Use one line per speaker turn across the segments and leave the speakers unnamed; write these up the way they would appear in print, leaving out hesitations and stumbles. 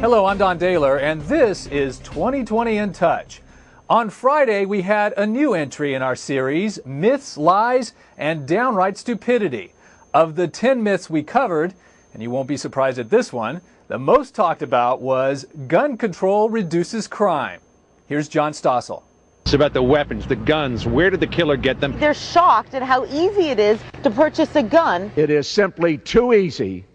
Hello, I'm Don Daler, and this is 2020 in Touch. On Friday, we had a new entry in our series, Myths, Lies, and Downright Stupidity. Of the 10 myths we covered, and you won't be surprised at this one, the most talked about was gun control reduces crime. Here's John Stossel.
It's about the weapons, the guns. Where did the killer get them?
They're shocked at how easy it is to purchase a gun.
It is simply too easy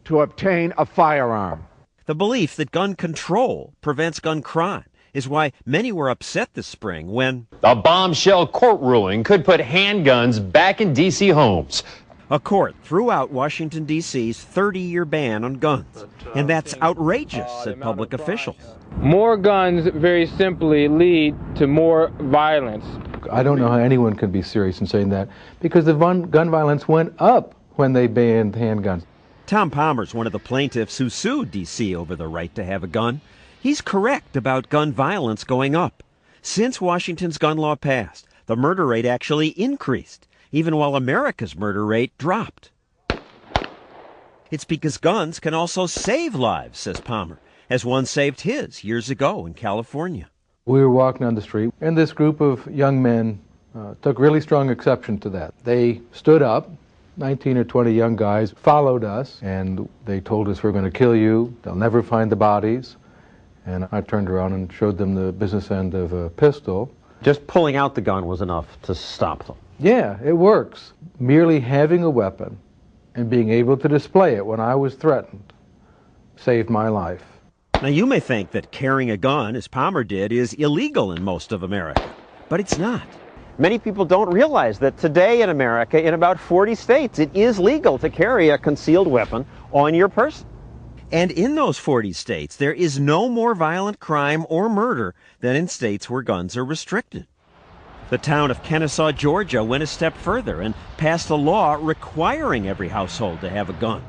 to obtain a firearm.
The belief that gun control prevents gun crime is why many were upset this spring when
a bombshell court ruling could put handguns back in D.C. homes.
A court threw out Washington, D.C.'s 30-year ban on guns. And that's outrageous, said public officials.
More guns very simply lead to more violence.
I don't know how anyone can be serious in saying that, because the gun violence went up when they banned handguns.
Tom Palmer's one of the plaintiffs who sued D.C. over the right to have a gun. He's correct about gun violence going up. Since Washington's gun law passed, the murder rate actually increased, even while America's murder rate dropped. It's because guns can also save lives, says Palmer, as one saved his years ago in California.
We were walking on the street, and this group of young men took really strong exception to that. They stood up. 19 or 20 young guys followed us, and they told us, we're going to kill you, they'll never find the bodies. And I turned around and showed them the business end of a pistol.
Just pulling out the gun was enough to stop them.
Yeah, it works. Merely having a weapon and being able to display it when I was threatened saved my life.
Now, you may think that carrying a gun, as Palmer did, is illegal in most of America, but it's not.
Many people don't realize that today in America, in about 40 states, it is legal to carry a concealed weapon on your person.
And in those 40 states, there is no more violent crime or murder than in states where guns are restricted. The town of Kennesaw, Georgia, went a step further and passed a law requiring every household to have a gun.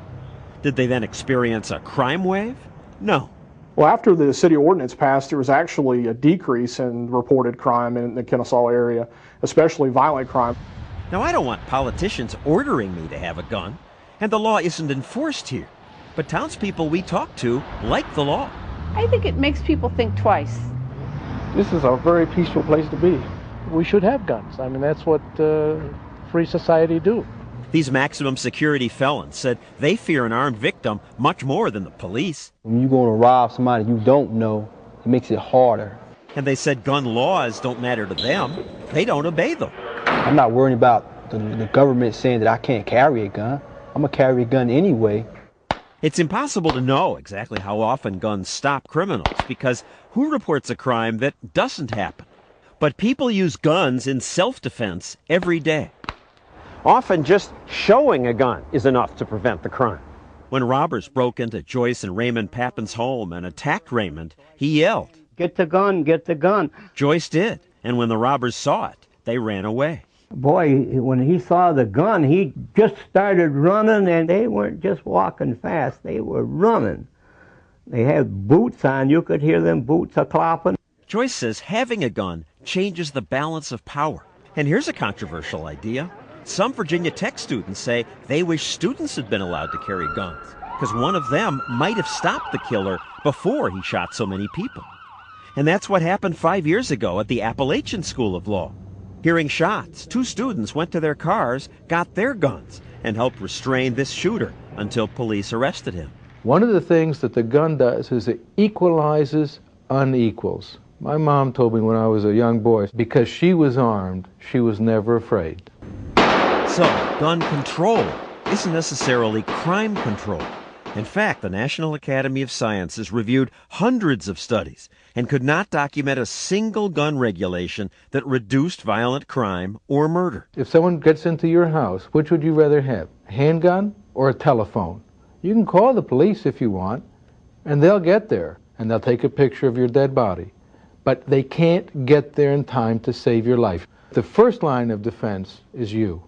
Did they then experience a crime wave? No.
Well, after the city ordinance passed, there was actually a decrease in reported crime in the Kennesaw area, especially violent crime.
Now, I don't want politicians ordering me to have a gun, and the law isn't enforced here. But townspeople we talk to like the law.
I think it makes people think twice.
This is a very peaceful place to be. We should have guns. I mean, that's what free society do.
These maximum security felons said they fear an armed victim much more than the police.
When you're going to rob somebody you don't know, it makes it harder.
And they said gun laws don't matter to them. They don't obey them.
I'm not worrying about the government saying that I can't carry a gun. I'm going to carry a gun anyway.
It's impossible to know exactly how often guns stop criminals, because who reports a crime that doesn't happen? But people use guns in self-defense every day.
Often just showing a gun is enough to prevent the crime.
When robbers broke into Joyce and Raymond Pappin's home and attacked Raymond, he yelled,
"Get the gun, get the gun."
Joyce did, and when the robbers saw it, they ran away.
Boy, when he saw the gun, he just started running, and they weren't just walking fast, they were running. They had boots on, you could hear them boots a-clopping.
Joyce says having a gun changes the balance of power. And here's a controversial idea. Some Virginia Tech students say they wish students had been allowed to carry guns, because one of them might have stopped the killer before he shot so many people. And that's what happened 5 years ago at the Appalachian School of Law. Hearing shots, 2 students went to their cars, got their guns, and helped restrain this shooter until police arrested him.
One of the things that the gun does is it equalizes unequals. My mom told me when I was a young boy, because she was armed, she was never afraid.
So, gun control isn't necessarily crime control. In fact, the National Academy of Sciences reviewed hundreds of studies and could not document a single gun regulation that reduced violent crime or murder.
If someone gets into your house, which would you rather have, a handgun or a telephone? You can call the police if you want, and they'll get there, and they'll take a picture of your dead body. But they can't get there in time to save your life. The first line of defense is you.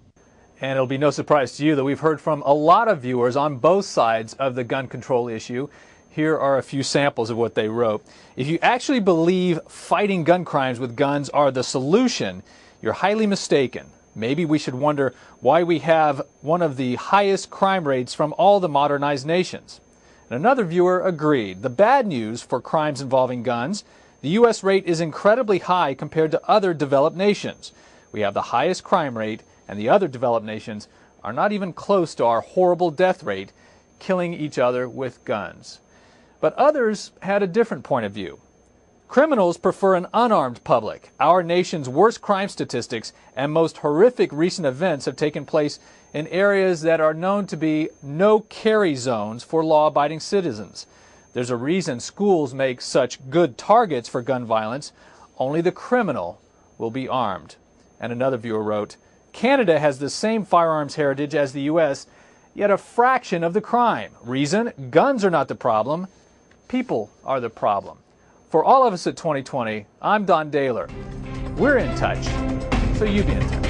And it'll be no surprise to you that we've heard from a lot of viewers on both sides of the gun control issue. Here are a few samples of what they wrote. If you actually believe fighting gun crimes with guns are the solution, you're highly mistaken. Maybe we should wonder why we have one of the highest crime rates from all the modernized nations. And another viewer agreed. The bad news for crimes involving guns: the U.S. rate is incredibly high compared to other developed nations. We have the highest crime rate, and the other developed nations are not even close to our horrible death rate, killing each other with guns. But others had a different point of view. Criminals prefer an unarmed public. Our nation's worst crime statistics and most horrific recent events have taken place in areas that are known to be no-carry zones for law-abiding citizens. There's a reason schools make such good targets for gun violence. Only the criminal will be armed. And another viewer wrote, Canada has the same firearms heritage as the U.S., yet a fraction of the crime. Reason? Guns are not the problem. People are the problem. For all of us at 2020, I'm Don Daler. We're in touch, so you be in touch.